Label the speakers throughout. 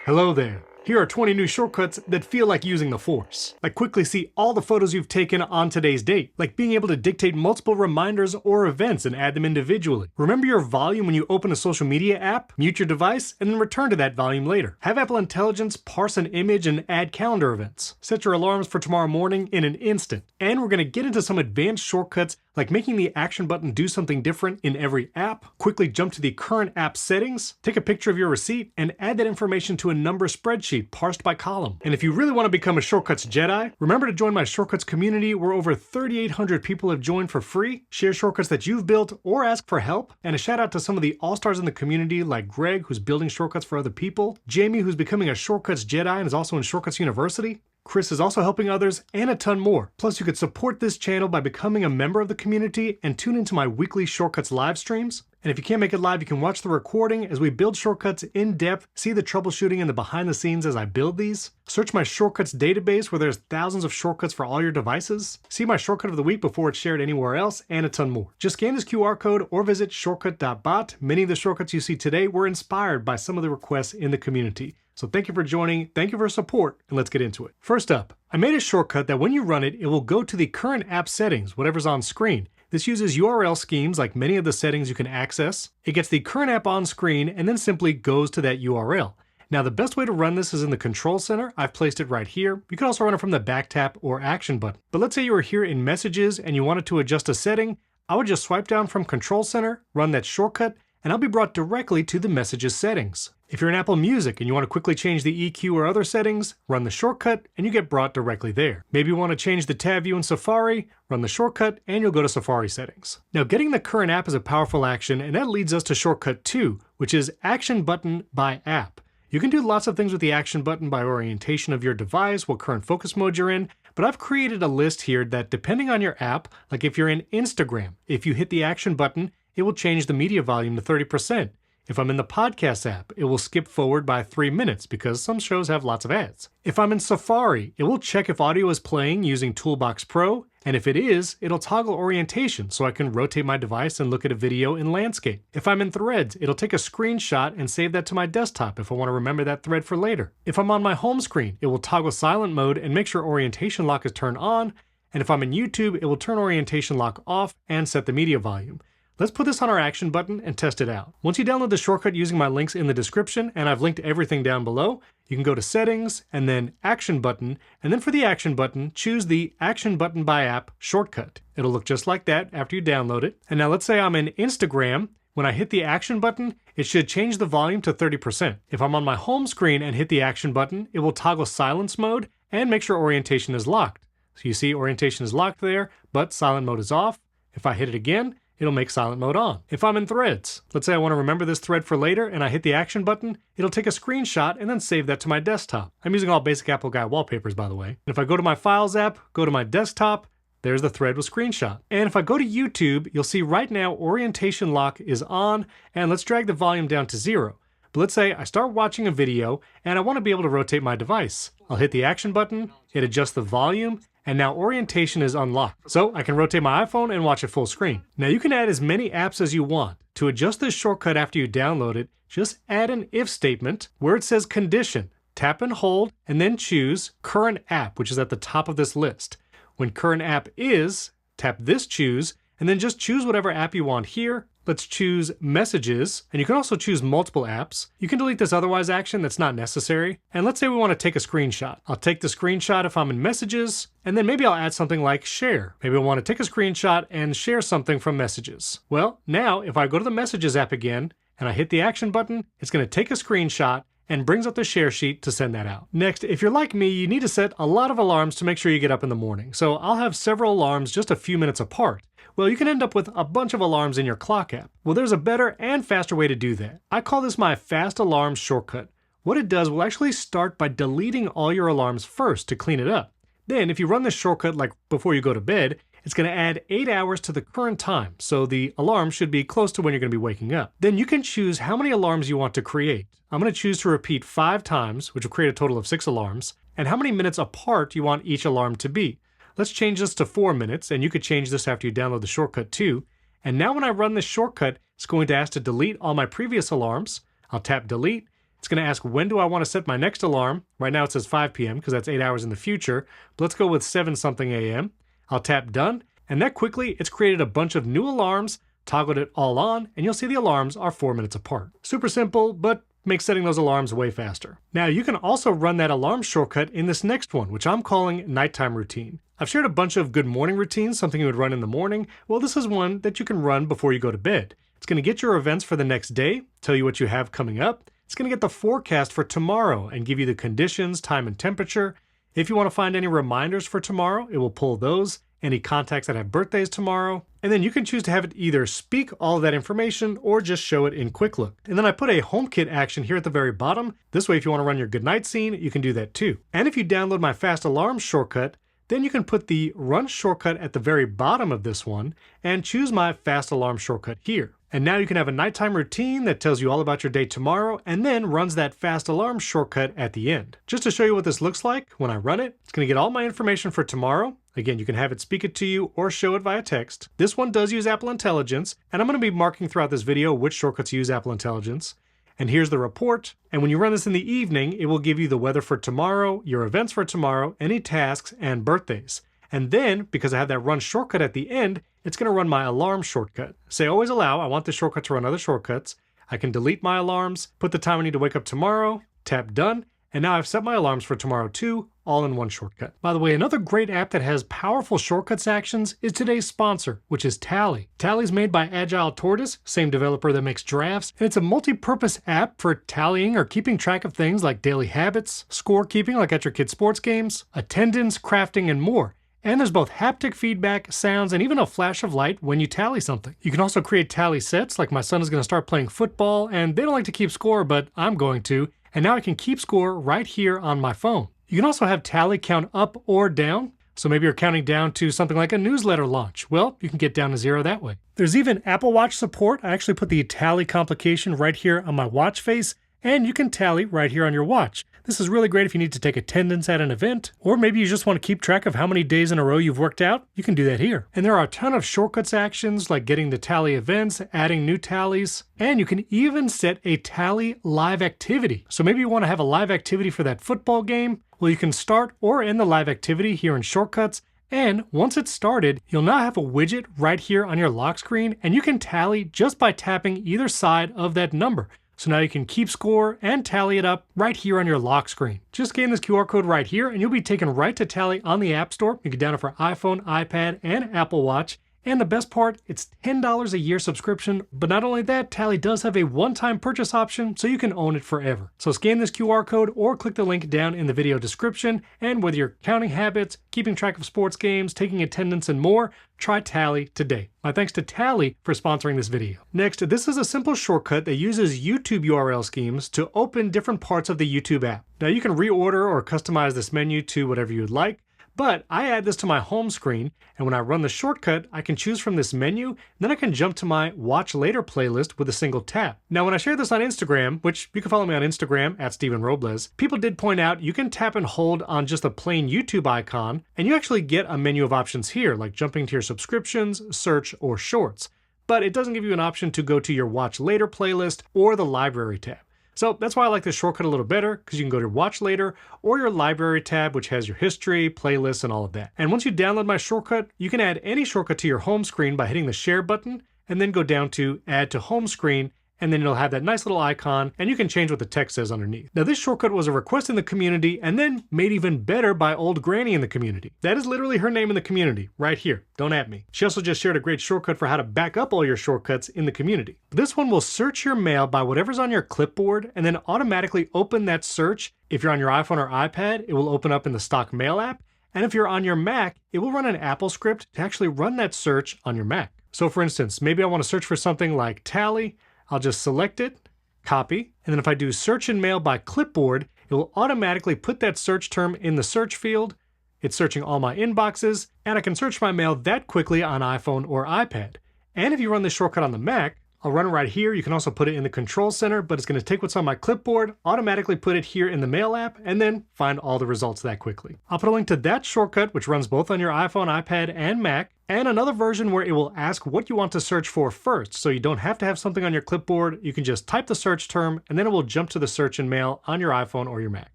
Speaker 1: Hello there. Here are 20 new shortcuts that feel like using the Force. Like quickly see all the photos you've taken on today's date. Like being able to dictate multiple reminders or events and add them individually. Remember your volume when you open a social media app, mute your device, and then return to that volume later. Have Apple Intelligence parse an image and add calendar events. Set your alarms for tomorrow morning in an instant. And we're going to get into some advanced shortcuts like making the action button do something different in every app, quickly jump to the current app settings, take a picture of your receipt, and add that information to a number spreadsheet parsed by column. And if you really want to become a Shortcuts Jedi, remember to join my Shortcuts community where over 3,800 people have joined for free, share shortcuts that you've built, or ask for help. And a shout out to some of the all-stars in the community like Greg, who's building shortcuts for other people, Jamie, who's becoming a Shortcuts Jedi and is also in Shortcuts University, Chris is also helping others, and a ton more. Plus, you could support this channel by becoming a member of the community and tune into my weekly Shortcuts live streams. And if you can't make it live, you can watch the recording as we build shortcuts in depth, see the troubleshooting and the behind the scenes as I build these. Search my shortcuts database where there's thousands of shortcuts for all your devices. See my shortcut of the week before it's shared anywhere else, and a ton more. Just scan this QR code or visit shortcut.bot. Many of the shortcuts you see today were inspired by some of the requests in the community. So thank you for joining, thank you for your support, and let's get into it. First up, I made a shortcut that when you run it, it will go to the current app settings, whatever's on screen. This uses URL schemes like many of the settings you can access. It gets the current app on screen and then simply goes to that URL. Now the best way to run this is in the control center. I've placed it right here. You can also run it from the back tap or action button. But let's say you were here in messages and you wanted to adjust a setting. I would just swipe down from control center, run that shortcut, and I'll be brought directly to the messages settings. If you're in Apple Music and you want to quickly change the EQ or other settings, run the shortcut and you get brought directly there. Maybe you want to change the tab view in Safari, run the shortcut, and you'll go to Safari settings. Now getting the current app is a powerful action, and that leads us to shortcut 2, which is action button by app. You can do lots of things with the action button by orientation of your device, what current focus mode you're in, but I've created a list here that depending on your app, like if you're in Instagram, if you hit the action button, it will change the media volume to 30%. If I'm in the podcast app, it will skip forward by 3 minutes because some shows have lots of ads. If I'm in Safari, it will check if audio is playing using Toolbox Pro, and if it is, it'll toggle orientation so I can rotate my device and look at a video in landscape. If I'm in Threads, it'll take a screenshot and save that to my desktop if I want to remember that thread for later. If I'm on my home screen, it will toggle silent mode and make sure orientation lock is turned on, and if I'm in YouTube, it will turn orientation lock off and set the media volume. Let's put this on our action button and test it out. Once you download the shortcut using my links in the description, and I've linked everything down below, you can go to Settings and then Action Button, and then for the action button, choose the Action Button by App shortcut. It'll look just like that after you download it. And now let's say I'm in Instagram. When I hit the action button, it should change the volume to 30%. If I'm on my home screen and hit the action button, it will toggle silence mode and make sure orientation is locked. So you see orientation is locked there, but silent mode is off. If I hit it again, it'll make silent mode on. If I'm in Threads, let's say I want to remember this thread for later and I hit the action button, it'll take a screenshot and then save that to my desktop. I'm using all basic Apple Guy wallpapers, by the way. And if I go to my Files app, go to my desktop, there's the thread with screenshot. And if I go to YouTube, you'll see right now orientation lock is on, and let's drag the volume down to 0. But let's say I start watching a video and I want to be able to rotate my device. I'll hit the action button, it adjusts the volume, and now orientation is unlocked. So I can rotate my iPhone and watch it full screen. Now you can add as many apps as you want. To adjust this shortcut after you download it, just add an if statement where it says condition. Tap and hold, and then choose current app, which is at the top of this list. When current app is, tap this choose, and then just choose whatever app you want here. Let's choose messages, and you can also choose multiple apps. You can delete this otherwise action that's not necessary. And let's say we want to take a screenshot. I'll take the screenshot if I'm in messages, and then maybe I'll add something like share. Maybe I want to take a screenshot and share something from messages. Well, now if I go to the messages app again, and I hit the action button, it's going to take a screenshot and brings up the share sheet to send that out. Next, if you're like me, you need to set a lot of alarms to make sure you get up in the morning. So I'll have several alarms just a few minutes apart. Well, you can end up with a bunch of alarms in your clock app. Well, there's a better and faster way to do that. I call this my fast alarm shortcut. What it does will actually start by deleting all your alarms first to clean it up. Then, if you run this shortcut like before you go to bed, it's going to add 8 hours to the current time, so the alarm should be close to when you're going to be waking up. Then you can choose how many alarms you want to create. I'm going to choose to repeat 5 times, which will create a total of 6 alarms, and how many minutes apart you want each alarm to be. Let's change this to 4 minutes, and you could change this after you download the shortcut too. And now when I run this shortcut, it's going to ask to delete all my previous alarms. I'll tap delete, It's going to ask when do I want to set my next alarm. Right now it says 5 p.m. because that's 8 hours in the future. But let's go with 7 something a.m. I'll tap done, and that quickly it's created a bunch of new alarms, toggled it all on, and you'll see the alarms are 4 minutes apart. Super simple, but makes setting those alarms way faster. Now you can also run that alarm shortcut in this next one, which I'm calling nighttime routine. I've shared a bunch of good morning routines, something you would run in the morning. Well, this is one that you can run before you go to bed. It's going to get your events for the next day, tell you what you have coming up. It's going to get the forecast for tomorrow and give you the conditions, time, and temperature. If you want to find any reminders for tomorrow, it will pull those, any contacts that have birthdays tomorrow, and then you can choose to have it either speak all of that information or just show it in Quick Look. And then I put a HomeKit action here at the very bottom. This way, if you want to run your goodnight scene, you can do that too. And if you download my fast alarm shortcut, then you can put the run shortcut at the very bottom of this one and choose my fast alarm shortcut here. And now you can have a nighttime routine that tells you all about your day tomorrow and then runs that fast alarm shortcut at the end. Just to show you what this looks like when I run it, it's going to get all my information for tomorrow. Again, you can have it speak it to you or show it via text. This one does use Apple Intelligence, and I'm going to be marking throughout this video which shortcuts use Apple Intelligence. And here's the report. And when you run this in the evening, it will give you the weather for tomorrow, your events for tomorrow, any tasks, and birthdays. And then, because I have that run shortcut at the end, it's going to run my alarm shortcut. Say always allow, I want the shortcut to run other shortcuts. I can delete my alarms, put the time I need to wake up tomorrow, tap done, and now I've set my alarms for tomorrow too, all in one shortcut. By the way, another great app that has powerful shortcuts actions is today's sponsor, which is Tally. Tally's made by Agile Tortoise, same developer that makes drafts, and it's a multi-purpose app for tallying or keeping track of things like daily habits, scorekeeping like at your kids' sports games, attendance, crafting, and more. And there's both haptic feedback, sounds, and even a flash of light when you tally something. You can also create tally sets, like my son is going to start playing football, and they don't like to keep score, but I'm going to. And now I can keep score right here on my phone. You can also have tally count up or down. So maybe you're counting down to something like a newsletter launch. Well, you can get down to 0 that way. There's even Apple Watch support. I actually put the tally complication right here on my watch face, and you can tally right here on your watch. This is really great if you need to take attendance at an event, or maybe you just want to keep track of how many days in a row you've worked out. You can do that here. And there are a ton of shortcuts actions like getting the tally events, adding new tallies, and you can even set a tally live activity. So maybe you want to have a live activity for that football game. Well, you can start or end the live activity here in Shortcuts. And once it's started, you'll now have a widget right here on your lock screen, and you can tally just by tapping either side of that number. So now you can keep score and tally it up right here on your lock screen. Just scan this QR code right here and you'll be taken right to Tally on the App Store. You can download it for iPhone, iPad, and Apple Watch. And the best part, it's $10 a year subscription. But not only that, Tally does have a one-time purchase option, so you can own it forever. So scan this QR code or click the link down in the video description. And whether you're counting habits, keeping track of sports games, taking attendance, and more, try Tally today. My thanks to Tally for sponsoring this video. Next, this is a simple shortcut that uses YouTube URL schemes to open different parts of the YouTube app. Now you can reorder or customize this menu to whatever you'd like. But I add this to my home screen, and when I run the shortcut, I can choose from this menu, and then I can jump to my Watch Later playlist with a single tap. Now, when I share this on Instagram, which you can follow me on Instagram at Steven Robles, people did point out you can tap and hold on just a plain YouTube icon, and you actually get a menu of options here, like jumping to your subscriptions, search, or shorts. But it doesn't give you an option to go to your Watch Later playlist or the Library tab. So that's why I like this shortcut a little better, because you can go to Watch Later or your Library tab, which has your history, playlists, and all of that. And once you download my shortcut, you can add any shortcut to your home screen by hitting the Share button, and then go down to Add to Home Screen, and then it'll have that nice little icon, and you can change what the text says underneath. Now this shortcut was a request in the community, and then made even better by Old Granny in the community. That is literally her name in the community, right here. Don't at me. She also just shared a great shortcut for how to back up all your shortcuts in the community. This one will search your mail by whatever's on your clipboard, and then automatically open that search. If you're on your iPhone or iPad, it will open up in the stock Mail app, and if you're on your Mac, it will run an Apple script to actually run that search on your Mac. So for instance, maybe I want to search for something like Tally. I'll just select it, copy, and then if I do search in mail by clipboard, it will automatically put that search term in the search field. It's searching all my inboxes, and I can search my mail that quickly on iPhone or iPad. And if you run this shortcut on the Mac, I'll run it right here. You can also put it in the control center, but it's going to take what's on my clipboard, automatically put it here in the Mail app, and then find all the results that quickly. I'll put a link to that shortcut, which runs both on your iPhone, iPad, and Mac, and another version where it will ask what you want to search for first, so you don't have to have something on your clipboard. You can just type the search term, and then it will jump to the search in Mail on your iPhone or your Mac.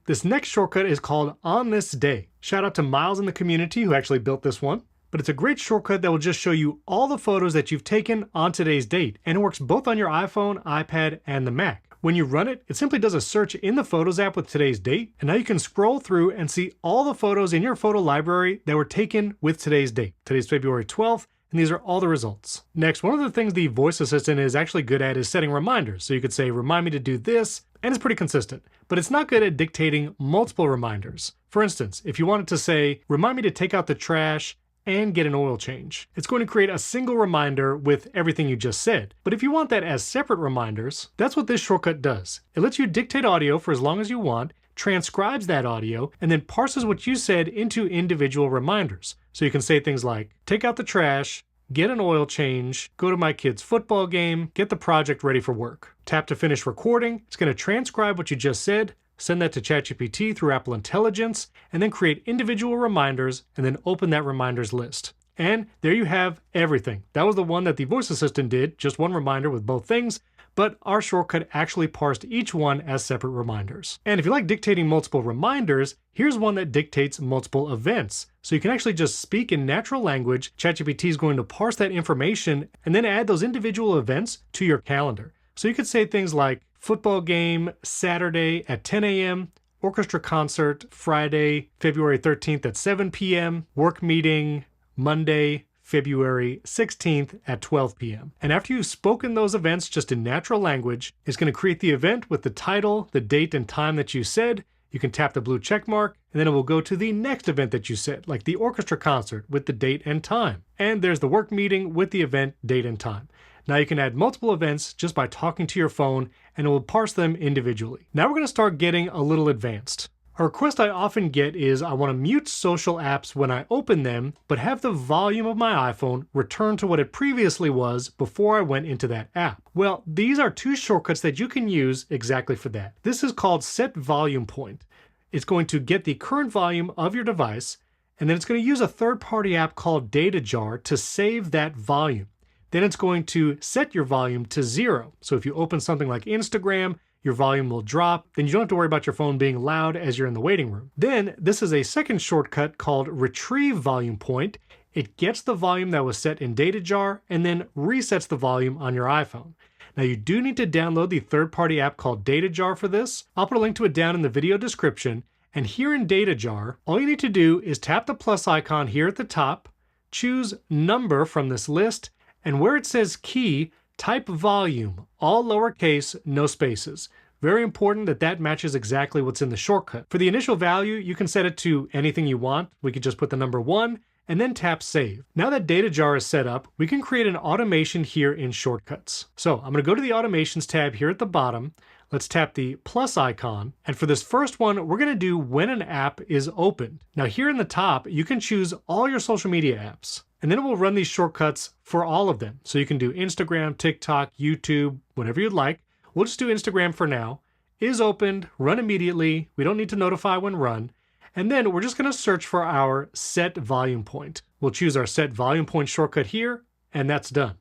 Speaker 1: This next shortcut is called On This Day. Shout out to Miles in the community who actually built this one. But it's a great shortcut that will just show you all the photos that you've taken on today's date, and it works both on your iPhone, iPad, and the Mac. When you run it, it simply does a search in the Photos app with today's date, and now you can scroll through and see all the photos in your photo library that were taken with today's date. Today's February 12th, and these are all the results. Next, one of the things the voice assistant is actually good at is setting reminders. So you could say, remind me to do this, and it's pretty consistent, but it's not good at dictating multiple reminders. For instance, if you wanted to say, remind me to take out the trash and get an oil change, it's going to create a single reminder with everything you just said. But if you want that as separate reminders, that's what this shortcut does. It lets you dictate audio for as long as you want, transcribes that audio, and then parses what you said into individual reminders. So you can say things like, take out the trash, get an oil change, go to my kid's football game, get the project ready for work. Tap to finish recording. It's going to transcribe what you just said, send that to ChatGPT through Apple Intelligence, and then create individual reminders, and then open that reminders list. And there you have everything. That was the one that the voice assistant did, just one reminder with both things, but our shortcut actually parsed each one as separate reminders. And if you like dictating multiple reminders, here's one that dictates multiple events. So you can actually just speak in natural language. ChatGPT is going to parse that information and then add those individual events to your calendar. So you could say things like, football game Saturday at 10 a.m., orchestra concert Friday, February 13th at 7 p.m., work meeting Monday, February 16th at 12 p.m. And after you've spoken those events just in natural language, it's going to create the event with the title, the date and time that you said. You can tap the blue check mark, and then it will go to the next event that you said, like the orchestra concert with the date and time. And there's the work meeting with the event, date, and time. Now you can add multiple events just by talking to your phone, and it will parse them individually. Now we're going to start getting a little advanced. A request I often get is I want to mute social apps when I open them, but have the volume of my iPhone return to what it previously was before I went into that app. Well, these are two shortcuts that you can use exactly for that. This is called Set Volume Point. It's going to get the current volume of your device, and then it's going to use a third-party app called Data Jar to save that volume. Then it's going to set your volume to 0. So if you open something like Instagram, your volume will drop. Then you don't have to worry about your phone being loud as you're in the waiting room. Then this is a second shortcut called Retrieve Volume Point. It gets the volume that was set in Data Jar and then resets the volume on your iPhone. Now you do need to download the third-party app called Data Jar for this. I'll put a link to it down in the video description. And here in Data Jar, all you need to do is tap the plus icon here at the top, choose Number from this list, and where it says Key, type Volume, all lowercase, no spaces. Very important that that matches exactly what's in the shortcut. For the initial value, you can set it to anything you want. We could just put the number 1 and then tap Save. Now that Data Jar is set up, we can create an automation here in Shortcuts. So I'm going to go to the Automations tab here at the bottom. Let's tap the plus icon. And for this first one, we're going to do when an app is opened. Now here in the top, you can choose all your social media apps. And then it will run these shortcuts for all of them. So you can do Instagram, TikTok, YouTube, whatever you'd like. We'll just do Instagram for now. Is opened, run immediately. We don't need to notify when run. And then we're just going to search for our set volume point. We'll choose our set volume point shortcut here, and that's done.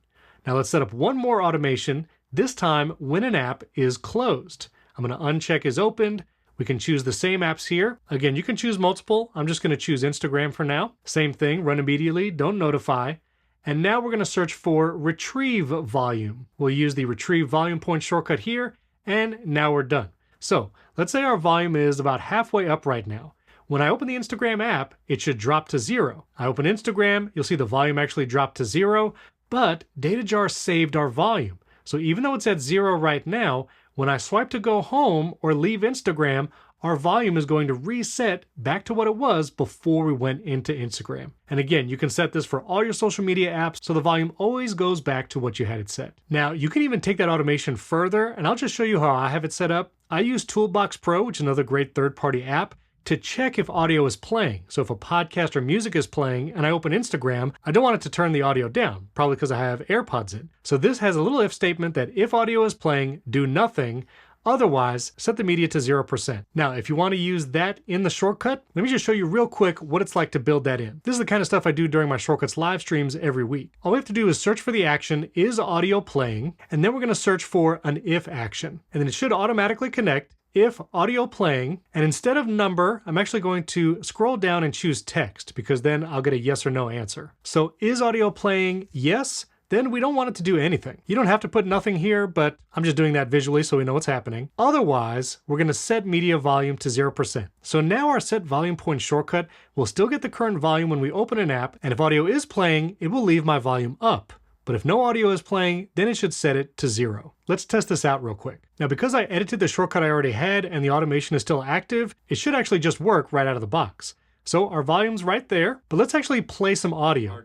Speaker 1: Now let's set up one more automation, this time when an app is closed. I'm going to uncheck is opened. We can choose the same apps here. Again, you can choose multiple. I'm just going to choose Instagram for now. Same thing, run immediately, don't notify. And now we're going to search for retrieve volume. We'll use the retrieve volume point shortcut here, and now we're done. So let's say our volume is about halfway up right now. When I open the Instagram app, it should drop to 0. I open Instagram, you'll see the volume actually dropped to 0, but Data Jar saved our volume. So even though it's at 0 right now, when I swipe to go home or leave Instagram, our volume is going to reset back to what it was before we went into Instagram. And again, you can set this for all your social media apps so the volume always goes back to what you had it set. Now, you can even take that automation further, and I'll just show you how I have it set up. I use Toolbox Pro, which is another great third-party app. to check if audio is playing. So if a podcast or music is playing and I open Instagram, I don't want it to turn the audio down, probably because I have AirPods in. So this has a little if statement that if audio is playing, do nothing. Otherwise, set the media to 0%. Now, if you want to use that in the shortcut, let me just show you real quick what it's like to build that in. This is the kind of stuff I do during my Shortcuts live streams every week. All we have to do is search for the action, is audio playing? And then we're going to search for an if action. And then it should automatically connect if audio playing. And instead of number, I'm actually going to scroll down and choose text because then I'll get a yes or no answer. So is audio playing? Yes. Then we don't want it to do anything. You don't have to put nothing here, but I'm just doing that visually so we know what's happening. Otherwise, we're going to set media volume to 0%. So now our set volume point shortcut will still get the current volume when we open an app, and if audio is playing, it will leave my volume up. But if no audio is playing, then it should set it to 0. Let's test this out real quick. Now, because I edited the shortcut I already had and the automation is still active, it should actually just work right out of the box. So our volume's right there, but let's actually play some audio.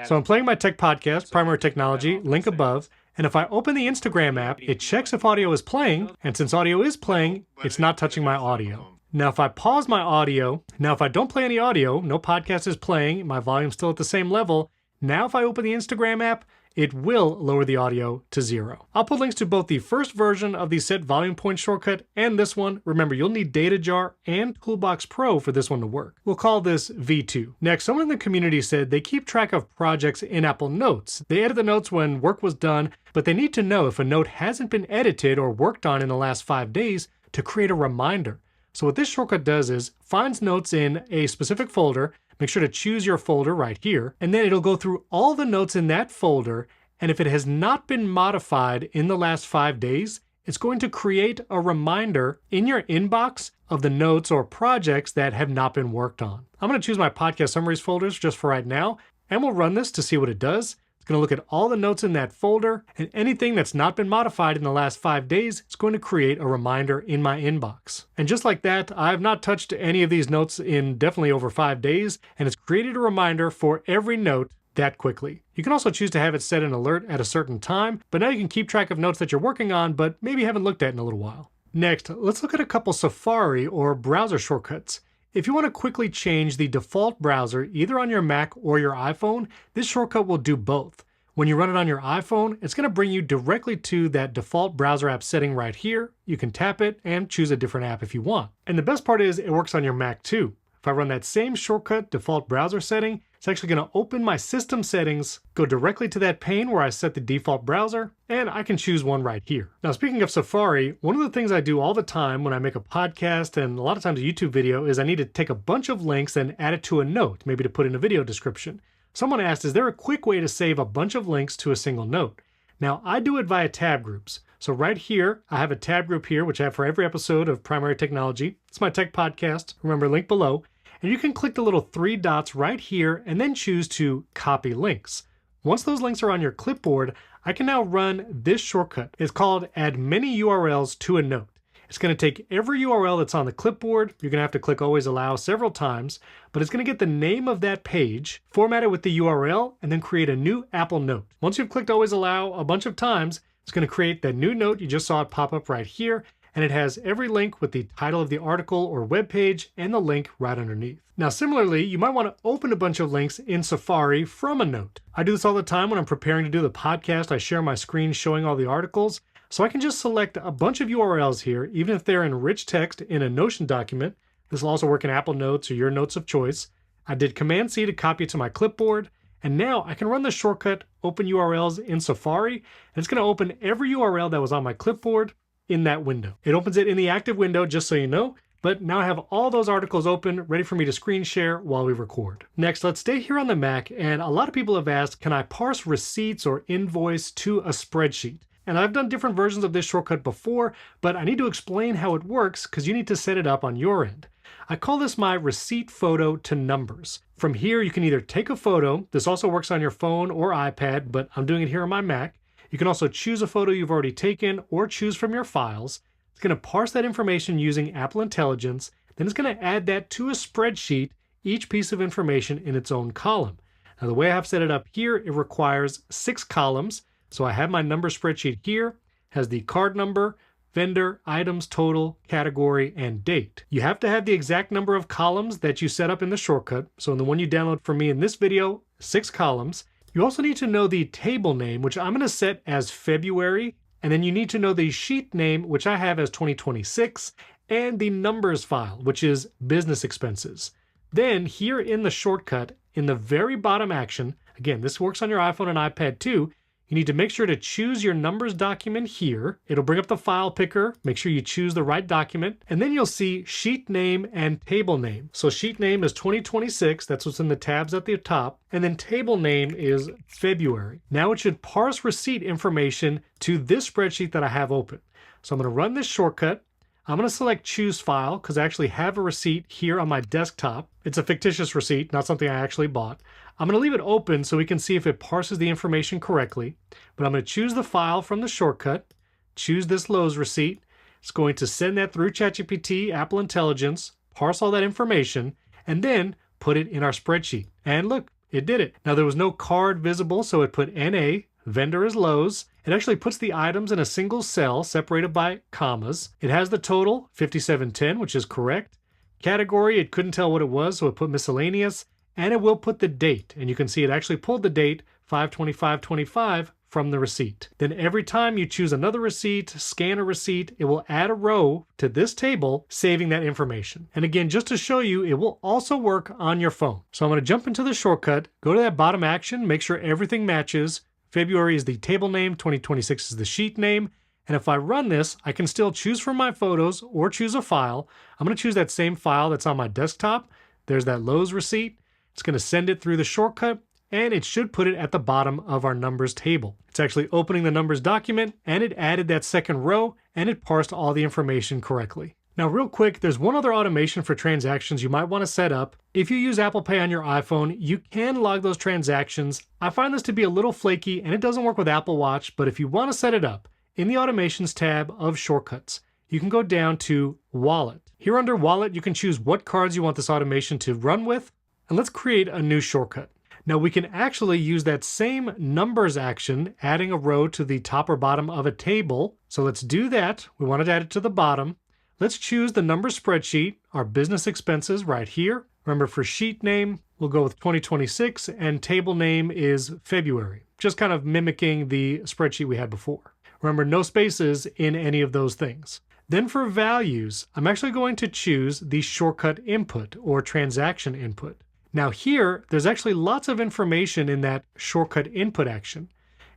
Speaker 1: So I'm playing my tech podcast, Primary Technology, link above, and if I open the Instagram app, it checks if audio is playing, and since audio is playing, it's not touching my audio. Now if I pause my audio, now if I don't play any audio, no podcast is playing, my volume's still at the same level, now if I open the Instagram app, it will lower the audio to 0. I'll put links to both the first version of the set volume point shortcut and this one. Remember, you'll need Data Jar and Toolbox Pro for this one to work. We'll call this V2. Next, someone in the community said they keep track of projects in Apple Notes. They edit the notes when work was done, but they need to know if a note hasn't been edited or worked on in the last 5 days to create a reminder. So what this shortcut does is finds notes in a specific folder. Make sure to choose your folder right here, and then it'll go through all the notes in that folder, and if it has not been modified in the last 5 days, it's going to create a reminder in your inbox of the notes or projects that have not been worked on. I'm going to choose my podcast summaries folders just for right now, and we'll run this to see what it does. It's going to look at all the notes in that folder, and anything that's not been modified in the last 5 days, it's going to create a reminder in my inbox. And just like that, I've not touched any of these notes in definitely over 5 days, and it's created a reminder for every note that quickly. You can also choose to have it set an alert at a certain time, but now you can keep track of notes that you're working on, but maybe haven't looked at in a little while. Next, let's look at a couple Safari or browser shortcuts. If you want to quickly change the default browser, either on your Mac or your iPhone, this shortcut will do both. When you run it on your iPhone, it's going to bring you directly to that default browser app setting right here. You can tap it and choose a different app if you want. And the best part is it works on your Mac too. If I run that same shortcut default browser setting, it's actually going to open my system settings, go directly to that pane where I set the default browser, and I can choose one right here. Now, speaking of Safari, one of the things I do all the time when I make a podcast and a lot of times a YouTube video is I need to take a bunch of links and add it to a note, maybe to put in a video description. Someone asked, is there a quick way to save a bunch of links to a single note? Now, I do it via tab groups. So right here, I have a tab group here, which I have for every episode of Primary Technology. It's my tech podcast. Remember, link below. And you can click the little 3 dots right here and then choose to copy links. Once those links are on your clipboard, I can now run this shortcut. It's called Add Many URLs to a Note. It's going to take every URL that's on the clipboard. You're going to have to click Always Allow several times, but it's going to get the name of that page, format it with the URL, and then create a new Apple Note. Once you've clicked Always Allow a bunch of times, it's going to create that new note. You just saw it pop up right here, and it has every link with the title of the article or web page and the link right underneath. Now, similarly, you might want to open a bunch of links in Safari from a note. I do this all the time when I'm preparing to do the podcast. I share my screen showing all the articles. So I can just select a bunch of URLs here, even if they're in rich text in a Notion document. This will also work in Apple Notes or your notes of choice. I did Command-C to copy it to my clipboard. And now I can run the shortcut Open URLs in Safari. And it's going to open every URL that was on my clipboard in that window. It opens it in the active window, just so you know, but now I have all those articles open, ready for me to screen share while we record. Next, let's stay here on the Mac, and a lot of people have asked, can I parse receipts or invoice to a spreadsheet? And I've done different versions of this shortcut before, but I need to explain how it works because you need to set it up on your end. I call this my receipt photo to numbers. From here, you can either take a photo. This also works on your phone or iPad, but I'm doing it here on my Mac. You can also choose a photo you've already taken or choose from your files. It's going to parse that information using Apple Intelligence. Then it's going to add that to a spreadsheet, each piece of information in its own column. Now, the way I have set it up here, it requires 6 columns. So I have my number spreadsheet here, has the card number, vendor, items, total, category, and date. You have to have the exact number of columns that you set up in the shortcut. So in the one you download from me in this video, 6 columns. You also need to know the table name, which I'm going to set as February. And then you need to know the sheet name, which I have as 2026, and the numbers file, which is business expenses. Then here in the shortcut, in the very bottom action, again, this works on your iPhone and iPad too, you need to make sure to choose your numbers document here. It'll bring up the file picker. Make sure you choose the right document. And then you'll see sheet name and table name. So sheet name is 2026. That's what's in the tabs at the top. And then table name is February. Now it should parse receipt information to this spreadsheet that I have open. So I'm going to run this shortcut. I'm going to select choose file because I actually have a receipt here on my desktop. It's a fictitious receipt, not something I actually bought. I'm going to leave it open so we can see if it parses the information correctly. But I'm going to choose the file from the shortcut, choose this Lowe's receipt. It's going to send that through ChatGPT, Apple Intelligence, parse all that information, and then put it in our spreadsheet. And look, it did it. Now there was no card visible, so it put NA, vendor is Lowe's. It actually puts the items in a single cell separated by commas. It has the total, 5710, which is correct. Category, it couldn't tell what it was, so it put miscellaneous. And it will put the date. And you can see it actually pulled the date 5/25/25 from the receipt. Then every time you choose another receipt, scan a receipt, it will add a row to this table, saving that information. And again, just to show you, it will also work on your phone. So I'm going to jump into the shortcut, go to that bottom action, make sure everything matches. February is the table name, 2026 is the sheet name. And if I run this, I can still choose from my photos or choose a file. I'm going to choose that same file that's on my desktop. There's that Lowe's receipt. It's going to send it through the shortcut, and it should put it at the bottom of our numbers table. It's actually opening the numbers document, and it added that second row, and it parsed all the information correctly. Now, real quick, there's one other automation for transactions you might want to set up. If you use Apple Pay on your iPhone, you can log those transactions. I find this to be a little flaky, and it doesn't work with Apple Watch, but if you want to set it up, in the Automations tab of Shortcuts, you can go down to Wallet. Here under Wallet, you can choose what cards you want this automation to run with. And let's create a new shortcut. Now we can actually use that same numbers action, adding a row to the top or bottom of a table. So let's do that. We wanted to add it to the bottom. Let's choose the numbers spreadsheet, our business expenses right here. Remember, for sheet name, we'll go with 2026 and table name is February, just kind of mimicking the spreadsheet we had before. Remember, no spaces in any of those things. Then for values, I'm actually going to choose the shortcut input or transaction input. Now here, there's actually lots of information in that shortcut input action.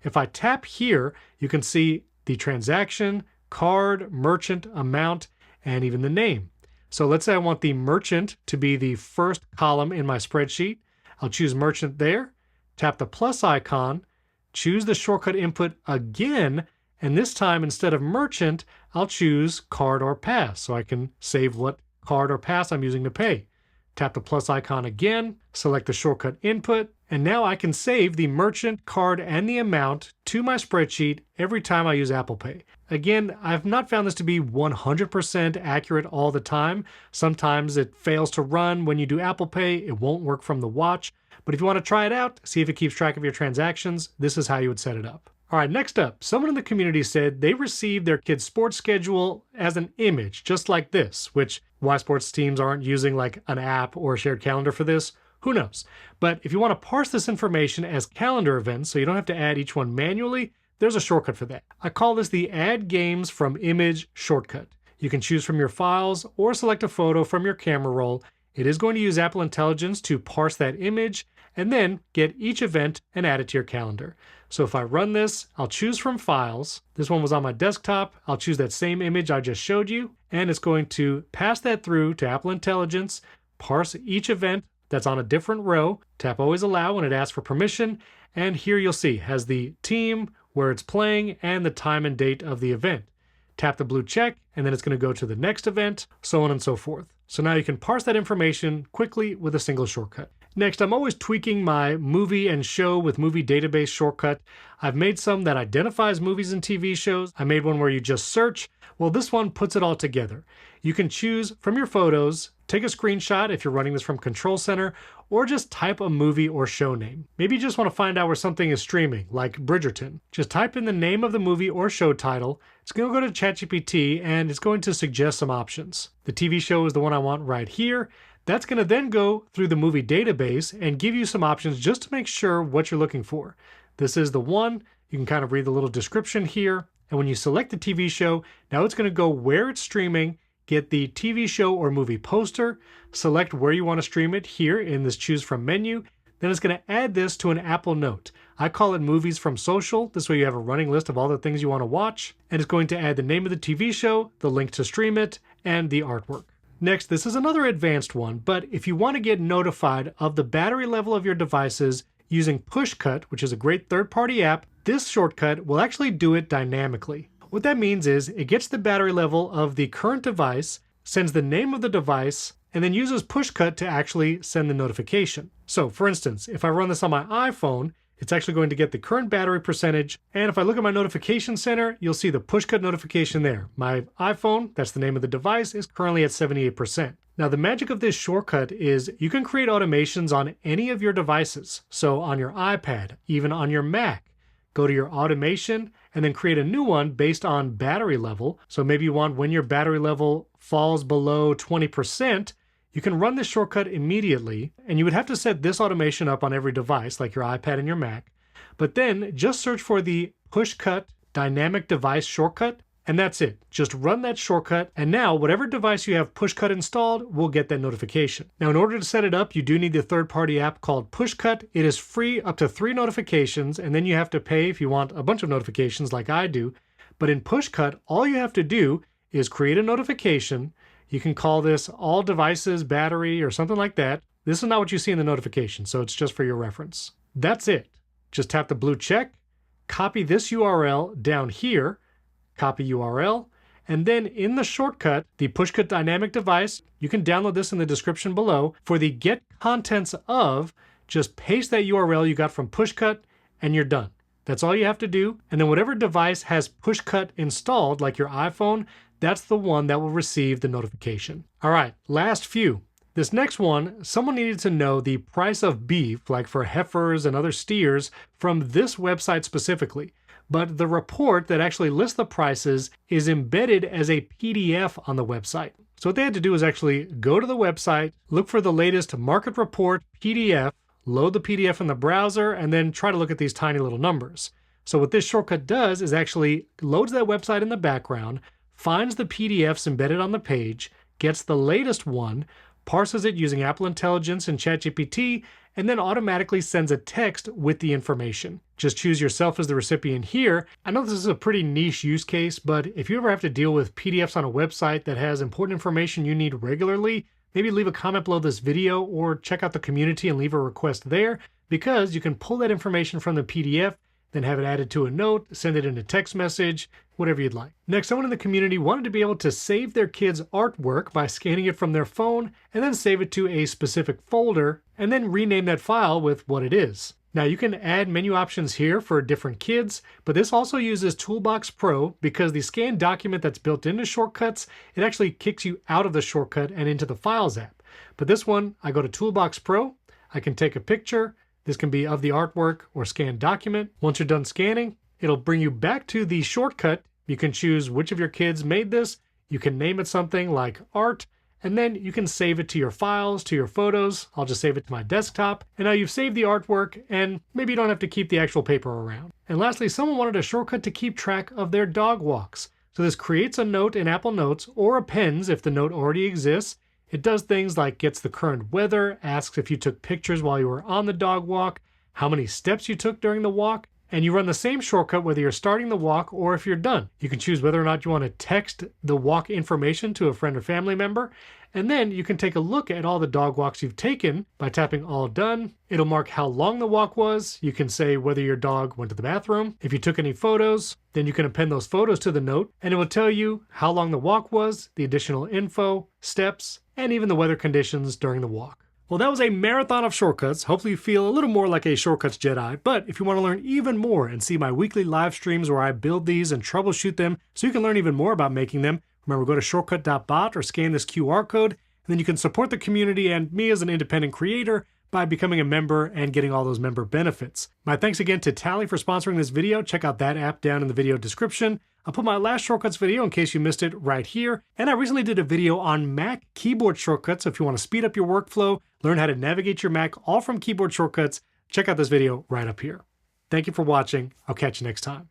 Speaker 1: If I tap here, you can see the transaction, card, merchant, amount, and even the name. So let's say I want the merchant to be the first column in my spreadsheet. I'll choose merchant there, tap the plus icon, choose the shortcut input again, and this time instead of merchant, I'll choose card or pass so I can save what card or pass I'm using to pay. Tap the plus icon again, select the shortcut input, and now I can save the merchant, card, and the amount to my spreadsheet every time I use Apple Pay. Again, I've not found this to be 100% accurate all the time. Sometimes it fails to run when you do Apple Pay. It won't work from the watch. But if you want to try it out, see if it keeps track of your transactions, this is how you would set it up. All right, next up, someone in the community said they received their kid's sports schedule as an image, just like this, which why sports teams aren't using like an app or a shared calendar for this, who knows? But if you want to parse this information as calendar events so you don't have to add each one manually, there's a shortcut for that. I call this the Add Games from Image shortcut. You can choose from your files or select a photo from your camera roll. It is going to use Apple Intelligence to parse that image and then get each event and add it to your calendar. So if I run this, I'll choose from files. This one was on my desktop. I'll choose that same image I just showed you, and it's going to pass that through to Apple Intelligence, parse each event that's on a different row, tap always allow when it asks for permission, and here you'll see has the team, where it's playing, and the time and date of the event. Tap the blue check, and then it's going to go to the next event, so on and so forth. So now you can parse that information quickly with a single shortcut. Next, I'm always tweaking my movie and show with movie database shortcut. I've made some that identifies movies and TV shows. I made one where you just search. Well, this one puts it all together. You can choose from your photos, take a screenshot if you're running this from Control Center, or just type a movie or show name. Maybe you just want to find out where something is streaming, like Bridgerton. Just type in the name of the movie or show title. It's going to go to ChatGPT and it's going to suggest some options. The TV show is the one I want right here. That's going to then go through the movie database and give you some options just to make sure what you're looking for. This is the one. You can kind of read the little description here. And when you select the TV show, now it's going to go where it's streaming, get the TV show or movie poster, select where you want to stream it here in this choose from menu. Then it's going to add this to an Apple Note. I call it Movies from Social. This way you have a running list of all the things you want to watch. And it's going to add the name of the TV show, the link to stream it, and the artwork. Next, this is another advanced one, but if you want to get notified of the battery level of your devices using Pushcut, which is a great third-party app, this shortcut will actually do it dynamically. What that means is it gets the battery level of the current device, sends the name of the device, and then uses Pushcut to actually send the notification. So for instance, if I run this on my iPhone, it's actually going to get the current battery percentage. And if I look at my notification center, you'll see the Pushcut notification there. My iPhone, that's the name of the device, is currently at 78%. Now the magic of this shortcut is you can create automations on any of your devices. So on your iPad, even on your Mac, go to your automation and then create a new one based on battery level. So maybe you want when your battery level falls below 20%, you can run this shortcut immediately, and you would have to set this automation up on every device, like your iPad and your Mac. But then just search for the Pushcut Dynamic Device shortcut, and that's it. Just run that shortcut, and now whatever device you have Pushcut installed will get that notification. Now, in order to set it up, you do need the third-party app called Pushcut. It is free up to 3 notifications, and then you have to pay if you want a bunch of notifications like I do. But in Pushcut, all you have to do is create a notification. You can call this all devices battery or something like that. This is not what you see in the notification, so it's just for your reference. That's it. Just tap the blue check, copy this URL down here, copy URL, and then in the shortcut, the Pushcut Dynamic Device, you can download this in the description below. For the get contents of, just paste that URL you got from Pushcut and you're done. That's all you have to do. And then whatever device has Pushcut installed, like your iPhone, that's the one that will receive the notification. All right, last few. This next one, someone needed to know the price of beef, like for heifers and other steers, from this website specifically. But the report that actually lists the prices is embedded as a PDF on the website. So what they had to do is actually go to the website, look for the latest market report PDF, load the PDF in the browser, and then try to look at these tiny little numbers. So what this shortcut does is actually loads that website in the background, finds the PDFs embedded on the page, gets the latest one, parses it using Apple Intelligence and ChatGPT, and then automatically sends a text with the information. Just choose yourself as the recipient here. I know this is a pretty niche use case, but if you ever have to deal with PDFs on a website that has important information you need regularly, maybe leave a comment below this video or check out the community and leave a request there, because you can pull that information from the PDF, then have it added to a note, send it in a text message, whatever you'd like. Next, someone in the community wanted to be able to save their kids' artwork by scanning it from their phone and then save it to a specific folder and then rename that file with what it is. Now you can add menu options here for different kids, but this also uses Toolbox Pro because the scan document that's built into shortcuts, it actually kicks you out of the shortcut and into the Files app. But this one, I go to Toolbox Pro, I can take a picture. This can be of the artwork or scanned document. Once you're done scanning, it'll bring you back to the shortcut. You can choose which of your kids made this. You can name it something like art, and then you can save it to your files, to your photos. I'll just save it to my desktop. And now you've saved the artwork, and maybe you don't have to keep the actual paper around. And lastly, someone wanted a shortcut to keep track of their dog walks. So this creates a note in Apple Notes or appends if the note already exists. It does things like gets the current weather, asks if you took pictures while you were on the dog walk, how many steps you took during the walk, and you run the same shortcut whether you're starting the walk or if you're done. You can choose whether or not you want to text the walk information to a friend or family member, and then you can take a look at all the dog walks you've taken by tapping all done. It'll mark how long the walk was. You can say whether your dog went to the bathroom. If you took any photos, then you can append those photos to the note, and it will tell you how long the walk was, the additional info, steps, and even the weather conditions during the walk. Well, that was a marathon of shortcuts. Hopefully you feel a little more like a Shortcuts Jedi, but if you want to learn even more and see my weekly live streams where I build these and troubleshoot them so you can learn even more about making them, remember, go to shortcut.bot or scan this QR code, and then you can support the community and me as an independent creator by becoming a member and getting all those member benefits. My thanks again to Tally for sponsoring this video. Check out that app down in the video description. I'll put my last shortcuts video, in case you missed it, right here. And I recently did a video on Mac keyboard shortcuts. So if you want to speed up your workflow, learn how to navigate your Mac all from keyboard shortcuts, check out this video right up here. Thank you for watching. I'll catch you next time.